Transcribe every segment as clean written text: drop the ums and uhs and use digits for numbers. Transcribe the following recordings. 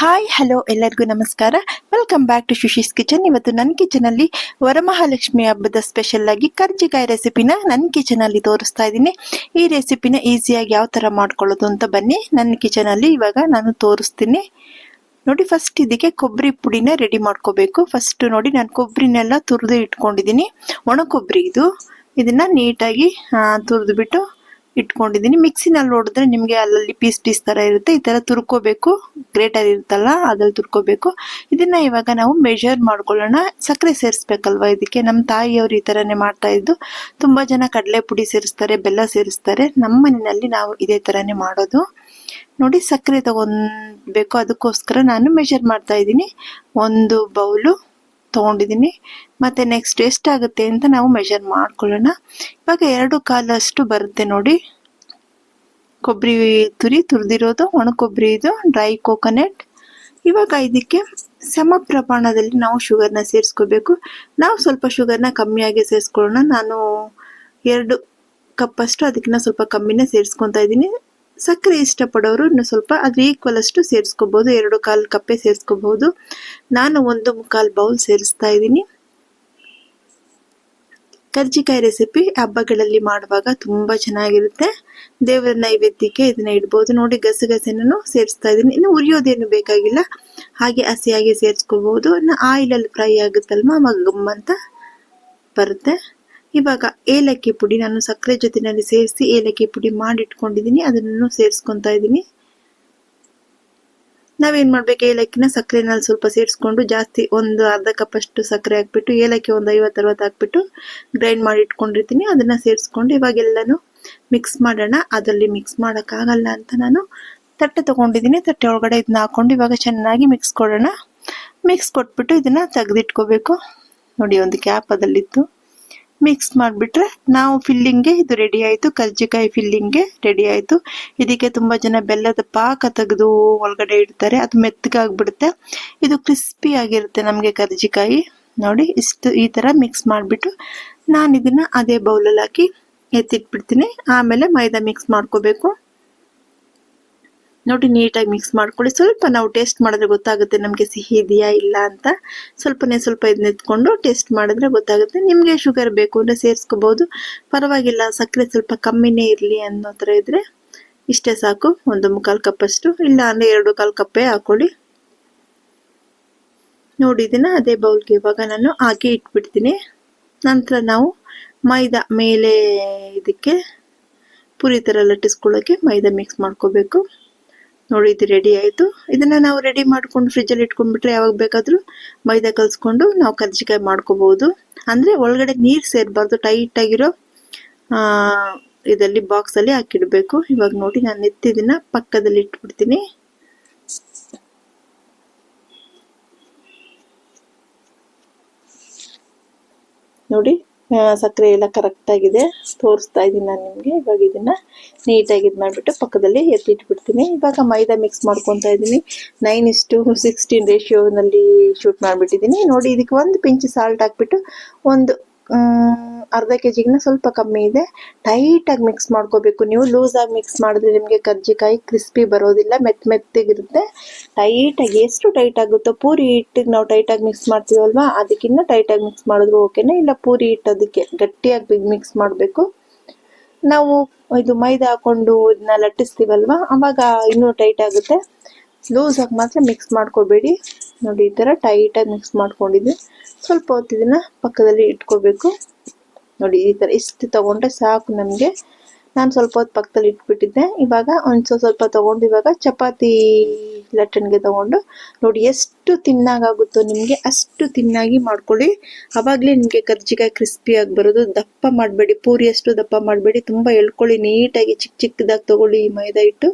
Hi hello ಎಲ್ಲರಿಗೂ ನಮಸ್ಕಾರ. Welcome back to Shushi's kitchen. ಇವತ್ತು ನನ್ನ ಕಿಚನಲ್ಲಿ ವರಮಹಾಲಕ್ಷ್ಮಿ ಹಬ್ಬದ ಸ್ಪೆಷಲ್ ಆಗಿ ಕರ್ಜಿಕಾಯಿ ರೆಸಿಪಿನ ನನ್ನ ಕಿಚನಲ್ಲಿ ತೋರಿಸ್ತಾ ಇದ್ದೀನಿ. ಈ ರೆಸಿಪಿನ ಈಸಿಯಾಗಿ ಯಾವ ಥರ ಮಾಡ್ಕೊಳ್ಳೋದು ಅಂತ ಬನ್ನಿ ನನ್ನ ಕಿಚನಲ್ಲಿ ಇವಾಗ ನಾನು ತೋರಿಸ್ತೀನಿ. ನೋಡಿ, ಫಸ್ಟ್ ಇದಕ್ಕೆ ಕೊಬ್ಬರಿ ಪುಡಿನ ರೆಡಿ ಮಾಡ್ಕೋಬೇಕು. ಫಸ್ಟ್ ನೋಡಿ, ನಾನು ಕೊಬ್ಬರಿನೆಲ್ಲ ತುರಿದು ಇಟ್ಕೊಂಡಿದ್ದೀನಿ. ಒಣ ಕೊಬ್ಬರಿ ಇದನ್ನ ನೀಟಾಗಿ ತುರಿದು ಬಿಟ್ಟು ಇಟ್ಕೊಂಡಿದ್ದೀನಿ. ಮಿಕ್ಸಿನಲ್ಲಿ ಹೊಡೆದ್ರೆ ನಿಮಗೆ ಅಲ್ಲಲ್ಲಿ ಪೀಸ್ ಪೀಸ್ ಥರ ಇರುತ್ತೆ. ಈ ಥರ ತುರ್ಕೋಬೇಕು. ಗ್ರೇಟರ್ ಇರುತ್ತಲ್ಲ ಅದ್ರಲ್ಲಿ ತುರ್ಕೋಬೇಕು. ಇದನ್ನ ಇವಾಗ ನಾವು ಮೆಜರ್ ಮಾಡ್ಕೊಳ್ಳೋಣ. ಸಕ್ಕರೆ ಸೇರಿಸ್ಬೇಕಲ್ವಾ ಇದಕ್ಕೆ. ನಮ್ಮ ತಾಯಿಯವರು ಈ ಥರನೇ ಮಾಡ್ತಾ ಇದ್ದು. ತುಂಬ ಜನ ಕಡಲೆ ಪುಡಿ ಸೇರಿಸ್ತಾರೆ, ಬೆಲ್ಲ ಸೇರಿಸ್ತಾರೆ. ನಮ್ಮ ಮನೆಯಲ್ಲಿ ನಾವು ಇದೇ ಥರನೇ ಮಾಡೋದು. ನೋಡಿ, ಸಕ್ಕರೆ ತಗೊಬೇಕು. ಅದಕ್ಕೋಸ್ಕರ ನಾನು ಮೆಜರ್ ಮಾಡ್ತಾ ಇದ್ದೀನಿ. 1 ಬೌಲು ತಗೊಂಡಿದ್ದೀನಿ. ಮತ್ತೆ ನೆಕ್ಸ್ಟ್ ಎಷ್ಟಾಗುತ್ತೆ ಅಂತ ನಾವು ಮೆಜರ್ ಮಾಡ್ಕೊಳ್ಳೋಣ. ಇವಾಗ 2 ಕಾಲಷ್ಟು ಬರುತ್ತೆ ನೋಡಿ. ಕೊಬ್ಬರಿ ತುರಿದಿರೋದು, ಒಣ ಕೊಬ್ಬರಿ, ಇದು ಡ್ರೈ ಕೋಕೋನಟ್. ಇವಾಗ ಇದಕ್ಕೆ ಸಮ ಪ್ರಮಾಣದಲ್ಲಿ ನಾವು ಶುಗರ್ನ ಸೇರಿಸ್ಕೋಬೇಕು. ನಾವು ಸ್ವಲ್ಪ ಶುಗರ್ನ ಕಮ್ಮಿಯಾಗಿ ಸೇರಿಸ್ಕೊಳ್ಳೋಣ. ನಾನು 2 ಕಪ್ಪಷ್ಟು ಅದಕ್ಕಿಂತ ಸ್ವಲ್ಪ ಕಮ್ಮಿನೇ ಸೇರಿಸ್ಕೊತಾ ಇದ್ದೀನಿ. ಸಕ್ಕರೆ ಇಷ್ಟಪಡೋರು ಇನ್ನು ಸ್ವಲ್ಪ ಅದ್ರ ಈಕ್ವಲ್ ಅಷ್ಟು ಸೇರಿಸ್ಕೋಬಹುದು. 2 ಕಪ್ಪೆ ಸೇರಿಸ್ಕೋಬಹುದು. ನಾನು 1 ಬೌಲ್ ಸೇರಿಸ್ತಾ ಇದ್ದೀನಿ. ಕರ್ಜಿಕಾಯಿ ರೆಸಿಪಿ ಹಬ್ಬಗಳಲ್ಲಿ ಮಾಡುವಾಗ ತುಂಬಾ ಚೆನ್ನಾಗಿರುತ್ತೆ. ದೇವರ ನೈವೇದ್ಯಕ್ಕೆ ಇದನ್ನ ಇಡ್ಬೋದು. ನೋಡಿ, ಗಸಗಸೆನೂ ಸೇರಿಸ್ತಾ ಇದ್ದೀನಿ. ಇನ್ನು ಉರಿಯೋದೇನು ಬೇಕಾಗಿಲ್ಲ, ಹಾಗೆ ಹಸಿಯಾಗಿ ಸೇರಿಸ್ಕೋಬಹುದು. ಇನ್ನು ಆಯಿಲಲ್ಲಿ ಫ್ರೈ ಆಗುತ್ತಲ್ವಾ, ಅವಾಗ ಗಮ್ ಅಂತ ಬರುತ್ತೆ. ಇವಾಗ ಏಲಕ್ಕಿ ಪುಡಿ ನಾನು ಸಕ್ಕರೆ ಜೊತೆನಲ್ಲಿ ಸೇರಿಸಿ ಏಲಕ್ಕಿ ಪುಡಿ ಮಾಡಿಟ್ಕೊಂಡಿದ್ದೀನಿ. ಅದನ್ನು ಸೇರಿಸ್ಕೊತಾ ಇದ್ದೀನಿ. ನಾವೇನ್ ಮಾಡ್ಬೇಕು, ಏಲಕ್ಕಿನ ಸಕ್ಕರೆನಲ್ಲಿ ಸ್ವಲ್ಪ ಸೇರಿಸ್ಕೊಂಡು ಜಾಸ್ತಿ ಒಂದು ಅರ್ಧ ಕಪ್ ಅಷ್ಟು ಸಕ್ಕರೆ ಹಾಕ್ಬಿಟ್ಟು ಏಲಕ್ಕಿ ಒಂದು 50-60 ಹಾಕ್ಬಿಟ್ಟು ಗ್ರೈಂಡ್ ಮಾಡಿ ಇಟ್ಕೊಂಡಿರ್ತೀನಿ. ಅದನ್ನ ಸೇರಿಸ್ಕೊಂಡು ಇವಾಗೆಲ್ಲನೂ ಮಿಕ್ಸ್ ಮಾಡೋಣ. ಅದರಲ್ಲಿ ಮಿಕ್ಸ್ ಮಾಡೋಕ್ಕಾಗಲ್ಲ ಅಂತ ನಾನು ತಟ್ಟೆ ತಗೊಂಡಿದ್ದೀನಿ. ತಟ್ಟೆ ಒಳಗಡೆ ಇದನ್ನ ಹಾಕೊಂಡು ಇವಾಗ ಚೆನ್ನಾಗಿ ಮಿಕ್ಸ್ ಕೊಡೋಣ. ಮಿಕ್ಸ್ ಕೊಟ್ಬಿಟ್ಟು ಇದನ್ನ ತೆಗೆದಿಟ್ಕೋಬೇಕು. ನೋಡಿ, ಒಂದು ಕ್ಯಾಪ್ ಅದಲ್ಲಿತ್ತು. ಮಿಕ್ಸ್ ಮಾಡಿಬಿಟ್ರೆ ನಾವು ಫಿಲ್ಲಿಂಗ್ಗೆ ಇದು ರೆಡಿ ಆಯಿತು. ಕರ್ಜಿಕಾಯಿ ಫಿಲ್ಲಿಂಗ್ಗೆ ರೆಡಿ ಆಯಿತು. ಇದಕ್ಕೆ ತುಂಬ ಜನ ಬೆಲ್ಲದ ಪಾಕ ತೆಗೆದು ಒಳಗಡೆ ಇಡ್ತಾರೆ. ಅದು ಮೆತ್ತಗಾಗ್ಬಿಡುತ್ತೆ. ಇದು ಕ್ರಿಸ್ಪಿ ಆಗಿರುತ್ತೆ ನಮಗೆ ಕರ್ಜಿಕಾಯಿ. ನೋಡಿ, ಈ ಥರ ಮಿಕ್ಸ್ ಮಾಡಿಬಿಟ್ಟು ನಾನು ಇದನ್ನು ಅದೇ ಬೌಲಲ್ಲಿ ಹಾಕಿ ಎತ್ತಿಟ್ಬಿಡ್ತೀನಿ. ಆಮೇಲೆ ಮೈದಾ ಮಿಕ್ಸ್ ಮಾಡ್ಕೋಬೇಕು. ನೋಡಿ, ನೀಟಾಗಿ ಮಿಕ್ಸ್ ಮಾಡ್ಕೊಳ್ಳಿ. ಸ್ವಲ್ಪ ನಾವು ಟೇಸ್ಟ್ ಮಾಡಿದ್ರೆ ಗೊತ್ತಾಗುತ್ತೆ ನಮಗೆ ಸಿಹಿ ಇದೆಯಾ ಇಲ್ಲ ಅಂತ. ಸ್ವಲ್ಪ ಇದನ್ನ ಎತ್ಕೊಂಡು ಟೇಸ್ಟ್ ಮಾಡಿದ್ರೆ ಗೊತ್ತಾಗುತ್ತೆ. ನಿಮಗೆ ಶುಗರ್ ಬೇಕು ಅಂದರೆ ಸೇರಿಸ್ಕೋಬಹುದು, ಪರವಾಗಿಲ್ಲ. ಸಕ್ಕರೆ ಸ್ವಲ್ಪ ಕಮ್ಮಿನೇ ಇರಲಿ ಅನ್ನೋ ಥರ ಇದ್ರೆ ಇಷ್ಟೇ ಸಾಕು. 1 ಕಪ್ ಅಷ್ಟು, ಇಲ್ಲ ಅಂದರೆ 2 ಕಪ್ಪೇ ಹಾಕೊಳ್ಳಿ. ನೋಡಿ, ಇದನ್ನ ಅದೇ ಬೌಲ್ಗೆ ಇವಾಗ ನಾನು ಹಾಕಿ ಇಟ್ಬಿಡ್ತೀನಿ. ನಂತರ ನಾವು ಮೈದಾ ಮೇಲೆ ಇದಕ್ಕೆ ಪುರಿ ಥರ ಲಟ್ಟಿಸ್ಕೊಳ್ಳೋಕ್ಕೆ ಮೈದಾ ಮಿಕ್ಸ್ ಮಾಡ್ಕೋಬೇಕು. ನೋಡಿ, ಇದು ರೆಡಿ ಆಯಿತು. ಇದನ್ನ ನಾವು ರೆಡಿ ಮಾಡ್ಕೊಂಡು ಫ್ರಿಜ್ಜಲ್ಲಿ ಇಟ್ಕೊಂಡ್ಬಿಟ್ರೆ ಯಾವಾಗ ಬೇಕಾದರೂ ಮೈದಾ ಕಲಿಸ್ಕೊಂಡು ನಾವು ಕರ್ಜಿಕಾಯಿ ಮಾಡ್ಕೋಬಹುದು. ಅಂದರೆ ಒಳಗಡೆ ನೀರು ಸೇರಬಾರ್ದು. ಟೈಟ್ ಆಗಿರೋ ಇದರಲ್ಲಿ ಬಾಕ್ಸಲ್ಲಿ ಹಾಕಿಡಬೇಕು. ಇವಾಗ ನೋಡಿ, ನಾನು ಎತ್ತಿದನ್ನ ಪಕ್ಕದಲ್ಲಿ ಇಟ್ಬಿಡ್ತೀನಿ. ನೋಡಿ, ಸಕ್ಕರೆ ಎಲ್ಲ ಕರೆಕ್ಟಾಗಿದೆ. ತೋರಿಸ್ತಾ ಇದ್ದೀನಿ ನಾನು ನಿಮಗೆ. ಇವಾಗ ಇದನ್ನ ನೀಟಾಗಿ ಇದು ಮಾಡಿಬಿಟ್ಟು ಪಕ್ಕದಲ್ಲಿ ಎತ್ತಿಟ್ಬಿಡ್ತೀನಿ. ಇವಾಗ ಮೈದಾ ಮಿಕ್ಸ್ ಮಾಡ್ಕೊತಾ ಇದ್ದೀನಿ. 9:16 ರೇಷಿಯೋನಲ್ಲಿ ಶೂಟ್ ಮಾಡಿಬಿಟ್ಟಿದ್ದೀನಿ. ನೋಡಿ, ಇದಕ್ಕೆ 1 ಪಿಂಚ್ ಸಾಲ್ಟ್ ಹಾಕ್ಬಿಟ್ಟು ಒಂದು ಅರ್ಧ ಕೆಜಿಗಿನ ಸ್ವಲ್ಪ ಕಮ್ಮಿ ಇದೆ. ಟೈಟಾಗಿ ಮಿಕ್ಸ್ ಮಾಡ್ಕೋಬೇಕು. ನೀವು ಲೂಸಾಗಿ ಮಿಕ್ಸ್ ಮಾಡಿದ್ರೆ ನಿಮಗೆ ಕರ್ಜಿಕಾಯಿ ಕ್ರಿಸ್ಪಿ ಬರೋದಿಲ್ಲ, ಮೆತ್ತಗಿರುತ್ತೆ. ಟೈಟಾಗಿ, ಎಷ್ಟು ಟೈಟ್ ಆಗುತ್ತೋ ಪೂರಿ ಹಿಟ್ಟಿಗೆ ನಾವು ಟೈಟಾಗಿ ಮಿಕ್ಸ್ ಮಾಡ್ತೀವಲ್ವಾ, ಅದಕ್ಕಿಂತ ಟೈಟಾಗಿ ಮಿಕ್ಸ್ ಮಾಡಿದ್ರು ಓಕೆನೇ. ಇಲ್ಲ ಪೂರಿ ಹಿಟ್ಟು ಅದಕ್ಕೆ ಗಟ್ಟಿಯಾಗಿ ಮಿಕ್ಸ್ ಮಾಡಬೇಕು. ನಾವು ಇದು ಮೈದಾ ಹಾಕೊಂಡು ಇದನ್ನ ಲಟ್ಟಿಸ್ತೀವಲ್ವಾ, ಅವಾಗ ಇನ್ನೂ ಟೈಟ್ ಆಗುತ್ತೆ. ಲೂಸಾಗಿ ಮಾತ್ರ ಮಿಕ್ಸ್ ಮಾಡ್ಕೋಬೇಡಿ. ನೋಡಿ, ಈ ಥರ ಟೈಟಾಗಿ ಮಿಕ್ಸ್ ಮಾಡ್ಕೊಂಡಿದ್ದೆ. ಸ್ವಲ್ಪ ಹೊತ್ತು ಇದನ್ನ ಪಕ್ಕದಲ್ಲಿ ಇಟ್ಕೋಬೇಕು. ನೋಡಿ, ಈ ಥರ ಇಷ್ಟು ತಗೊಂಡ್ರೆ ಸಾಕು ನಮಗೆ. ನಾನು ಸ್ವಲ್ಪ ಹೊತ್ತು ಪಕ್ಕದಲ್ಲಿ ಇಟ್ಬಿಟ್ಟಿದ್ದೆ. ಇವಾಗ ಸ್ವಲ್ಪ ತಗೊಂಡು ಇವಾಗ ಚಪಾತಿ ಲಟ್ಟಣಿಗೆ ತಗೊಂಡು ನೋಡಿ, ಎಷ್ಟು ತಿನ್ನಾಗುತ್ತೋ ನಿಮಗೆ ಅಷ್ಟು ತಿನ್ನಾಗಿ ಮಾಡ್ಕೊಳ್ಳಿ. ಅವಾಗಲೇ ನಿಮಗೆ ಕರ್ಜಿಕಾಯಿ ಕ್ರಿಸ್ಪಿಯಾಗಿ ಬರೋದು. ದಪ್ಪ ಮಾಡಬೇಡಿ, ಪೂರಿ ಅಷ್ಟು ದಪ್ಪ ಮಾಡಬೇಡಿ. ತುಂಬ ಎಳ್ಕೊಳ್ಳಿ. ನೀಟಾಗಿ ಚಿಕ್ಕದಾಗಿ ತಗೊಳ್ಳಿ ಈ ಮೈದಾ ಹಿಟ್ಟು.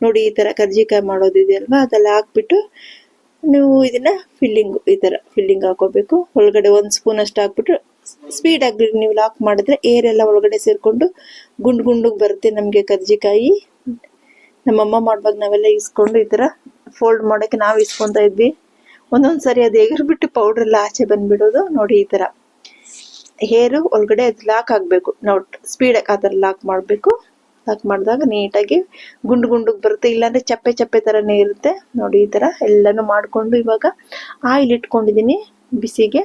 ನೋಡಿ, ಈ ಥರ ಕರ್ಜಿಕಾಯಿ ಮಾಡೋದಿದೆಯಲ್ವಾ, ಅದೆಲ್ಲ ಹಾಕ್ಬಿಟ್ಟು ನೀವು ಇದನ್ನ ಈ ಥರ ಫಿಲ್ಲಿಂಗ್ ಹಾಕೋಬೇಕು. ಒಳಗಡೆ 1 ಸ್ಪೂನ್ ಅಷ್ಟು ಹಾಕ್ಬಿಟ್ಟು ಸ್ಪೀಡಾಗಿ ನೀವು ಲಾಕ್ ಮಾಡಿದ್ರೆ ಏರ್ ಎಲ್ಲ ಒಳಗಡೆ ಸೇರಿಕೊಂಡು ಗುಂಡಿಗೆ ಬರುತ್ತೆ ನಮಗೆ ಕರ್ಜಿಕಾಯಿ. ನಮ್ಮಮ್ಮ ಮಾಡುವಾಗ ನಾವೆಲ್ಲ ಇಸ್ಕೊಂಡು ಈ ಥರ ಫೋಲ್ಡ್ ಮಾಡೋಕ್ಕೆ ನಾವು ಇಸ್ಕೊತಾ ಇದ್ವಿ. ಒಂದೊಂದು ಸರಿ ಅದು ಎಗರ್ಬಿಟ್ಟು ಪೌಡ್ರ್ ಎಲ್ಲ ಆಚೆ ಬಂದ್ಬಿಡೋದು. ನೋಡಿ, ಈ ಥರ ಹೇರು ಒಳಗಡೆ ಅದು ಲಾಕ್ ಆಗಬೇಕು. ನಾವು ಸ್ಪೀಡಾಗಿ ಆ ಥರ ಲಾಕ್ ಮಾಡಬೇಕು. ಲಾಕ್ ಮಾಡಿದಾಗ ನೀಟಾಗಿ ಗುಂಡು ಗುಂಡಿಗೆ ಬರುತ್ತೆ, ಇಲ್ಲಾಂದರೆ ಚಪ್ಪೆ ಚಪ್ಪೆ ಥರನೇ ಇರುತ್ತೆ ನೋಡಿ. ಈ ಥರ ಎಲ್ಲನೂ ಮಾಡಿಕೊಂಡು ಇವಾಗ ಆಯಿಲ್ ಇಟ್ಕೊಂಡಿದ್ದೀನಿ ಬಿಸಿಗೆ.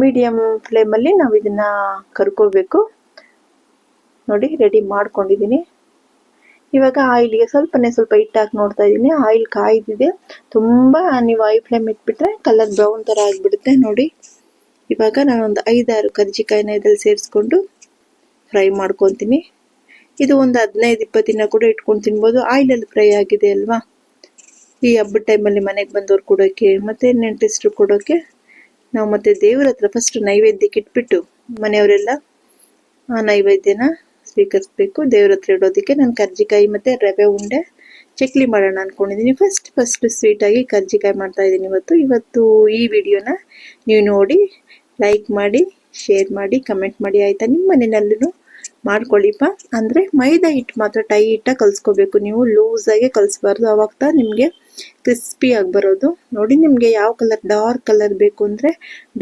ಮೀಡಿಯಮ್ ಫ್ಲೇಮಲ್ಲಿ ನಾವು ಇದನ್ನು ಕರ್ಕೋಬೇಕು ನೋಡಿ. ರೆಡಿ ಮಾಡ್ಕೊಂಡಿದ್ದೀನಿ. ಇವಾಗ ಆಯಿಲ್ಗೆ ಸ್ವಲ್ಪ ಹಿಟ್ಟು ಹಾಕಿ ನೋಡ್ತಾ ಇದ್ದೀನಿ. ಆಯಿಲ್ ಕಾಯ್ದಿದೆ. ತುಂಬ ನೀವು ಐ ಫ್ಲೇಮ್ ಇಟ್ಬಿಟ್ರೆ ಕಲರ್ ಬ್ರೌನ್ ಥರ ಆಗಿಬಿಡುತ್ತೆ ನೋಡಿ. ಇವಾಗ ನಾನೊಂದು 5-6 ಕರ್ಜಿಕಾಯಿನ ಇದ್ರಲ್ಲಿ ಸೇರಿಸ್ಕೊಂಡು ಫ್ರೈ ಮಾಡ್ಕೊತೀನಿ. ಇದು ಒಂದು 15-20 ದಿನ ಕೂಡ ಇಟ್ಕೊಂಡು ತಿನ್ಬೋದು. ಆಯಿಲಲ್ಲಿ ಫ್ರೈ ಆಗಿದೆ ಅಲ್ವಾ. ಈ ಹಬ್ಬದ ಟೈಮಲ್ಲಿ ಮನೆಗೆ ಬಂದವ್ರು ಕೊಡೋಕ್ಕೆ ಮತ್ತು ನೆಂಟರಿಸ್ಟ್ರು ಕೊಡೋಕ್ಕೆ ನಾವು ಮತ್ತೆ ದೇವ್ರ ಹತ್ರ ಫಸ್ಟ್ ನೈವೇದ್ಯಕ್ಕೆ ಇಟ್ಬಿಟ್ಟು ಮನೆಯವರೆಲ್ಲ ಆ ನೈವೇದ್ಯನ ಸ್ವೀಕರಿಸ್ಬೇಕು. ದೇವ್ರ ಹತ್ರ ಇಡೋದಕ್ಕೆ ನಾನು ಕರ್ಜಿಕಾಯಿ ಮತ್ತು ರವೆ ಉಂಡೆ ಚಕ್ಲಿ ಮಾಡೋಣ ಅಂದ್ಕೊಂಡಿದ್ದೀನಿ. ಫಸ್ಟ್ ಸ್ವೀಟಾಗಿ ಕರ್ಜಿಕಾಯಿ ಮಾಡ್ತಾ ಇದ್ದೀನಿ ಇವತ್ತು. ಈ ವಿಡಿಯೋನ ನೀವು ನೋಡಿ ಲೈಕ್ ಮಾಡಿ, ಶೇರ್ ಮಾಡಿ, ಕಮೆಂಟ್ ಮಾಡಿ ಆಯಿತಾ. ನಿಮ್ಮ ಮನೆಯಲ್ಲೂ ಮಾಡ್ಕೊಳ್ಳಿಪ್ಪ. ಅಂದರೆ ಮೈದಾ ಹಿಟ್ಟು ಮಾತ್ರ ಟೈಟಾಗಿ ಕಲಿಸ್ಕೋಬೇಕು ನೀವು, ಲೂಸಾಗೆ ಕಲಿಸ್ಬಾರ್ದು. ಆವಾಗ ನಿಮಗೆ ಕ್ರಿಸ್ಪಿಯಾಗಿ ಬರೋದು ನೋಡಿ. ನಿಮಗೆ ಯಾವ ಕಲರ್, ಡಾರ್ಕ್ ಕಲರ್ ಬೇಕು ಅಂದರೆ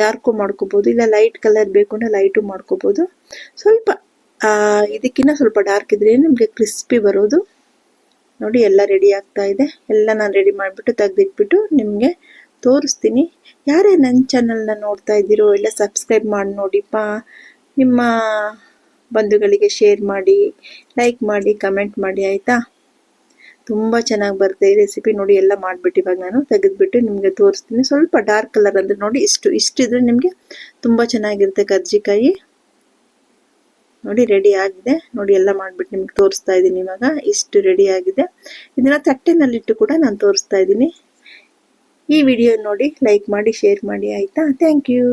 ಡಾರ್ಕು ಮಾಡ್ಕೋಬೋದು, ಇಲ್ಲ ಲೈಟ್ ಕಲರ್ ಬೇಕು ಅಂದರೆ ಲೈಟು ಮಾಡ್ಕೋಬೋದು. ಸ್ವಲ್ಪ ಇದಕ್ಕಿಂತ ಸ್ವಲ್ಪ ಡಾರ್ಕ್ ಇದ್ರೆ ನಿಮಗೆ ಕ್ರಿಸ್ಪಿ ಬರೋದು ನೋಡಿ. ಎಲ್ಲ ರೆಡಿ ಆಗ್ತಾ ಇದೆ. ಎಲ್ಲ ನಾನು ರೆಡಿ ಮಾಡಿಬಿಟ್ಟು ತೆಗೆದಿಟ್ಬಿಟ್ಟು ನಿಮಗೆ ತೋರಿಸ್ತೀನಿ. ಯಾರೇ ನನ್ನ ಚಾನಲ್ನ ನೋಡ್ತಾ ಇದ್ದೀರೋ ಎಲ್ಲ ಸಬ್ಸ್ಕ್ರೈಬ್ ಮಾಡಿ ನೋಡಿಪ್ಪ. ನಿಮ್ಮ ಬಂಧುಗಳಿಗೆ ಶೇರ್ ಮಾಡಿ, ಲೈಕ್ ಮಾಡಿ, ಕಮೆಂಟ್ ಮಾಡಿ ಆಯಿತಾ. ತುಂಬ ಚೆನ್ನಾಗಿ ಬರುತ್ತೆ ಈ ರೆಸಿಪಿ ನೋಡಿ. ಎಲ್ಲ ಮಾಡಿಬಿಟ್ಟು ಇವಾಗ ನಾನು ತೆಗೆದುಬಿಟ್ಟು ನಿಮಗೆ ತೋರಿಸ್ತೀನಿ. ಸ್ವಲ್ಪ ಡಾರ್ಕ್ ಕಲರ್ ಅಂದರೆ ನೋಡಿ ಇಷ್ಟಿದ್ರೆ ನಿಮಗೆ ತುಂಬ ಚೆನ್ನಾಗಿರುತ್ತೆ ಕರ್ಜಿಕಾಯಿ ನೋಡಿ. ರೆಡಿ ಆಗಿದೆ ನೋಡಿ. ಎಲ್ಲ ಮಾಡಿಬಿಟ್ಟು ನಿಮ್ಗೆ ತೋರಿಸ್ತಾ ಇದ್ದೀನಿ ಇವಾಗ. ಇಷ್ಟು ರೆಡಿ ಆಗಿದೆ. ಇದನ್ನು ತಟ್ಟೆನಲ್ಲಿಟ್ಟು ಕೂಡ ನಾನು ತೋರಿಸ್ತಾ ಇದ್ದೀನಿ. ಈ ವಿಡಿಯೋ ನೋಡಿ ಲೈಕ್ ಮಾಡಿ, ಶೇರ್ ಮಾಡಿ ಆಯಿತಾ. Thank you.